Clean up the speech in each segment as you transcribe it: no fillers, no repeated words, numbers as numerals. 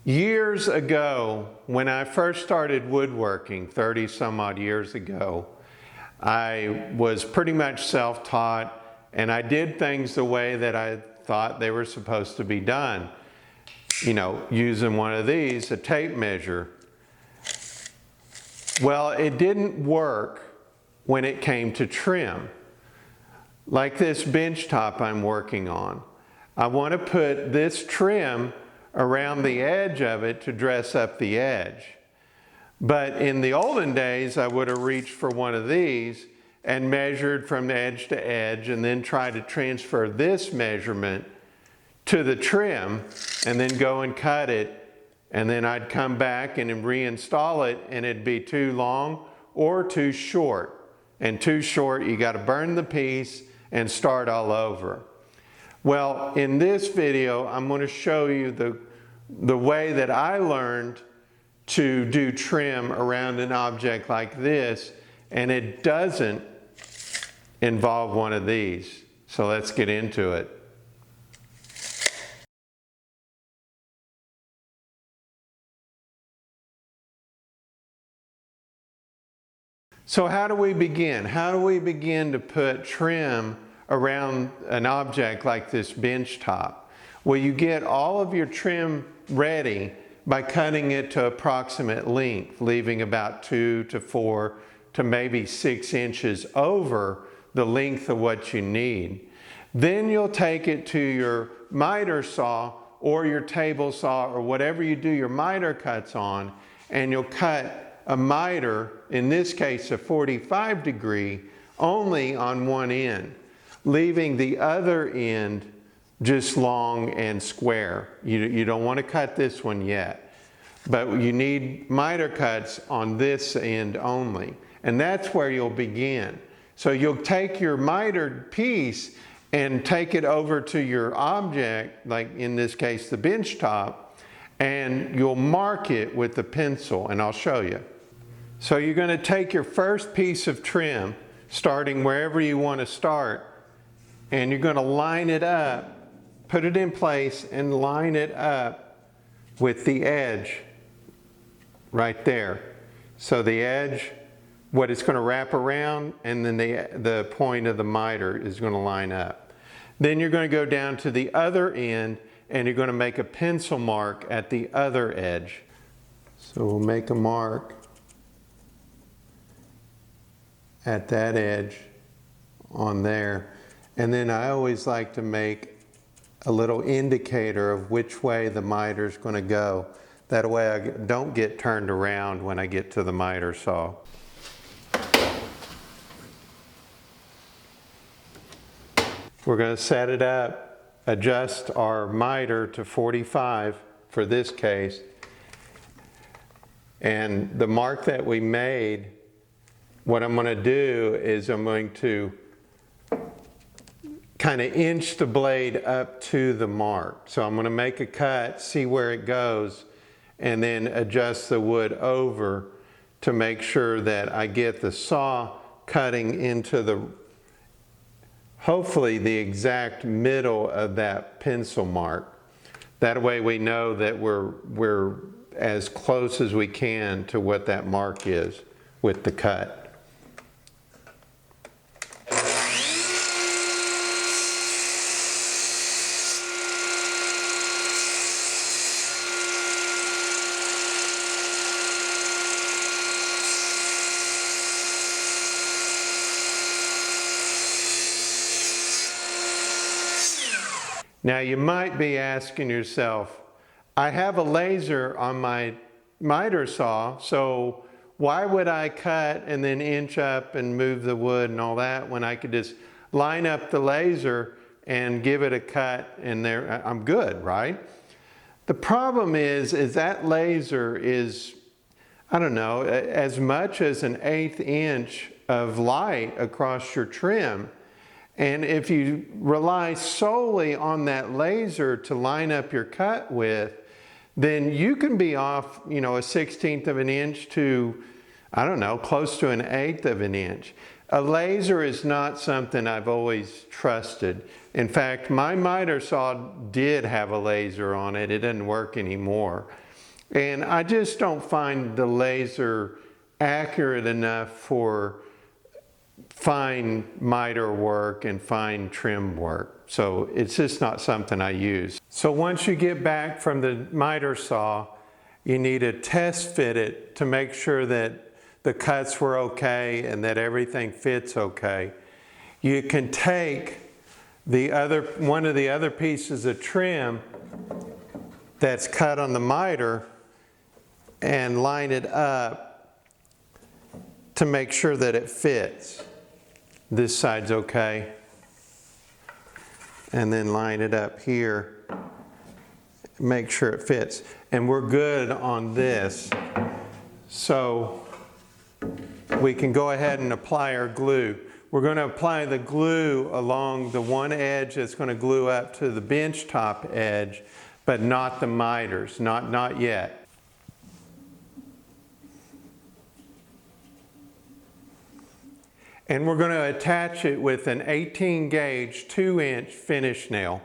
Years ago, when I first started woodworking, 30 some odd years ago, I was pretty much self-taught, and I did things the way that I thought they were supposed to be done. You know, using one of these, a tape measure. Well, it didn't work when it came to trim. Like this bench top I'm working on. I want to put this trim around the edge of it to dress up the edge. But in the olden days, I would have reached for one of these and measured from edge to edge and then try to transfer this measurement to the trim and then go and cut it. And then I'd come back and reinstall it, and it'd be too long or too short. And too short, you got to burn the piece and start all over. Well, in this video, I'm going to show you the way that I learned to do trim around an object like this, and it doesn't involve one of these. So let's get into it. So how do we begin? How do we begin to put trim around an object like this bench top? Well, you get all of your trim ready by cutting it to approximate length, leaving about 2 to 4 to maybe 6 inches over the length of what you need. Then you'll take it to your miter saw or your table saw or whatever you do your miter cuts on, and you'll cut a miter, in this case a 45 degree, only on one end, leaving the other end just long and square. You don't want to cut this one yet, but you need miter cuts on this end only, and that's where you'll begin. So you'll take your mitered piece and take it over to your object, like in this case the bench top, and you'll mark it with the pencil, and I'll show you. So you're going to take your first piece of trim, starting wherever you want to start, and you're going to line it up, put it in place and line it up with the edge right there. So the edge, what it's going to wrap around, and then the point of the miter is going to line up. Then you're going to go down to the other end, and you're going to make a pencil mark at the other edge. So we'll make a mark at that edge on there. And then I always like to make a little indicator of which way the miter is going to go. That way I don't get turned around when I get to the miter saw. We're going to set it up, adjust our miter to 45 for this case. And the mark that we made, what I'm going to do is I'm going to kind of inch the blade up to the mark. So I'm going to make a cut, see where it goes, and then adjust the wood over to make sure that I get the saw cutting into the, hopefully the exact middle of that pencil mark. That way we know that we're as close as we can to what that mark is with the cut. Now you might be asking yourself, I have a laser on my miter saw, so why would I cut and then inch up and move the wood and all that when I could just line up the laser and give it a cut and there I'm good, right? The problem is that laser is, I don't know, as much as an 1/8 inch of light across your trim. And if you rely solely on that laser to line up your cut with, then you can be off, you know, a 1/16 of an inch to, I don't know, close to an 1/8 of an inch. A laser is not something I've always trusted. In fact, my miter saw did have a laser on it. It doesn't work anymore. And I just don't find the laser accurate enough for fine miter work and fine trim work. So it's just not something I use. So once you get back from the miter saw, you need to test fit it to make sure that the cuts were okay and that everything fits okay. You can take one of the other pieces of trim that's cut on the miter and line it up to make sure that it fits. This side's okay. And then line it up here, make sure it fits. And we're good on this. So we can go ahead and apply our glue. We're going to apply the glue along the one edge that's going to glue up to the bench top edge, but not the miters, not yet. And we're going to attach it with an 18 gauge 2-inch finish nail.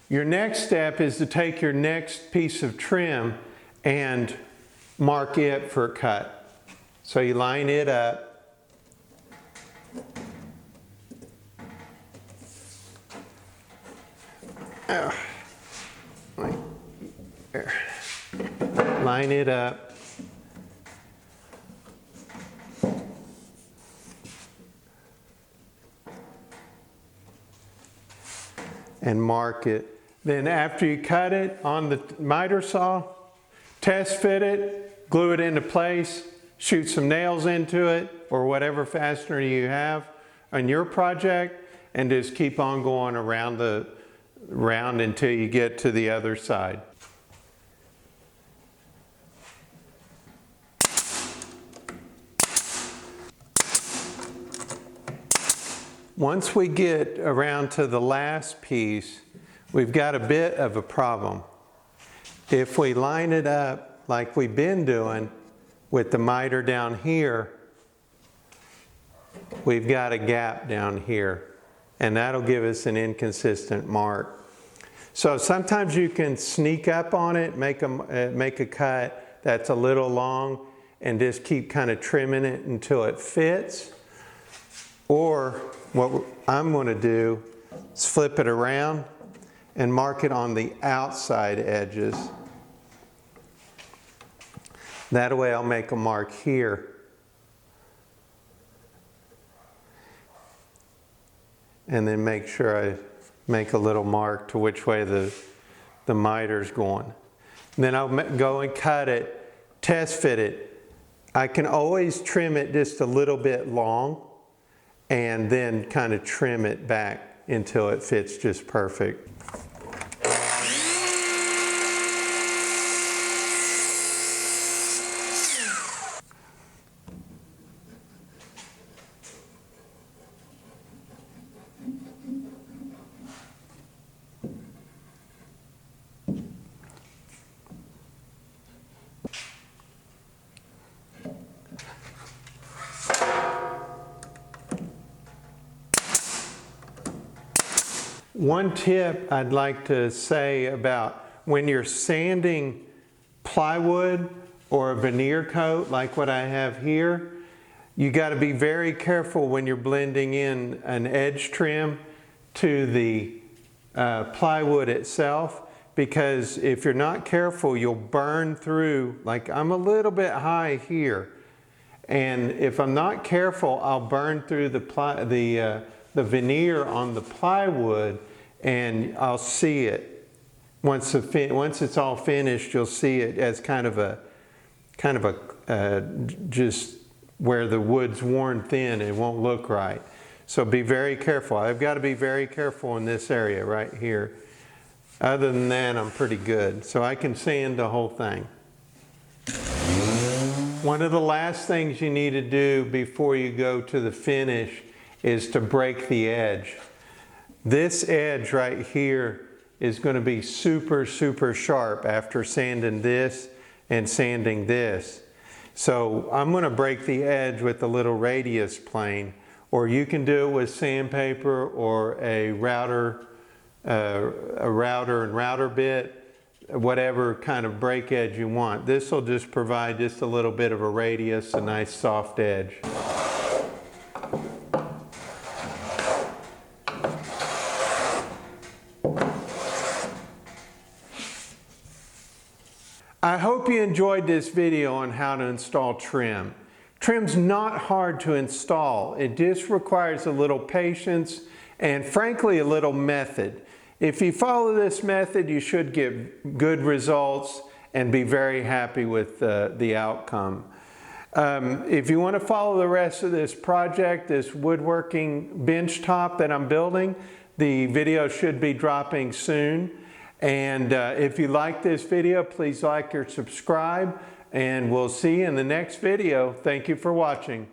Your next step is to take your next piece of trim and mark it for a cut. So you line it up. Line it up. And mark it. Then after you cut it on the miter saw, test fit it, glue it into place, shoot some nails into it or whatever fastener you have on your project, and just keep on going around until you get to the other side. Once we get around to the last piece, we've got a bit of a problem. If we line it up like we've been doing with the miter down here, we've got a gap down here, and that'll give us an inconsistent mark. So sometimes you can sneak up on it, make a cut that's a little long, and just keep kind of trimming it until it fits. Or what I'm going to do is flip it around and mark it on the outside edges. That way I'll make a mark here. And then make sure I make a little mark to which way the miter's going. And then I'll go and cut it, test fit it. I can always trim it just a little bit long and then kind of trim it back until it fits just perfect. One tip I'd like to say about when you're sanding plywood or a veneer coat like what I have here, you got to be very careful when you're blending in an edge trim to the plywood itself, because if you're not careful you'll burn through. Like I'm a little bit high here, and if I'm not careful I'll burn through the veneer on the plywood, and I'll see it. Once it's all finished, you'll see it as kind of a just where the wood's worn thin, it won't look right. So be very careful. I've got to be very careful in this area right here. Other than that, I'm pretty good. So I can sand the whole thing. One of the last things you need to do before you go to the finish is to break the edge. This edge right here is going to be super, super sharp after sanding this and sanding this. So I'm going to break the edge with a little radius plane, or you can do it with sandpaper or a router and router bit, whatever kind of break edge you want. This will just provide just a little bit of a radius, a nice soft edge. I hope you enjoyed this video on how to install trim. Trim's not hard to install. It just requires a little patience and frankly a little method. If you follow this method, you should get good results and be very happy with the outcome. If you want to follow the rest of this project, this woodworking bench top that I'm building, the video should be dropping soon. And if you like this video, please like or subscribe, and we'll see you in the next video. Thank you for watching.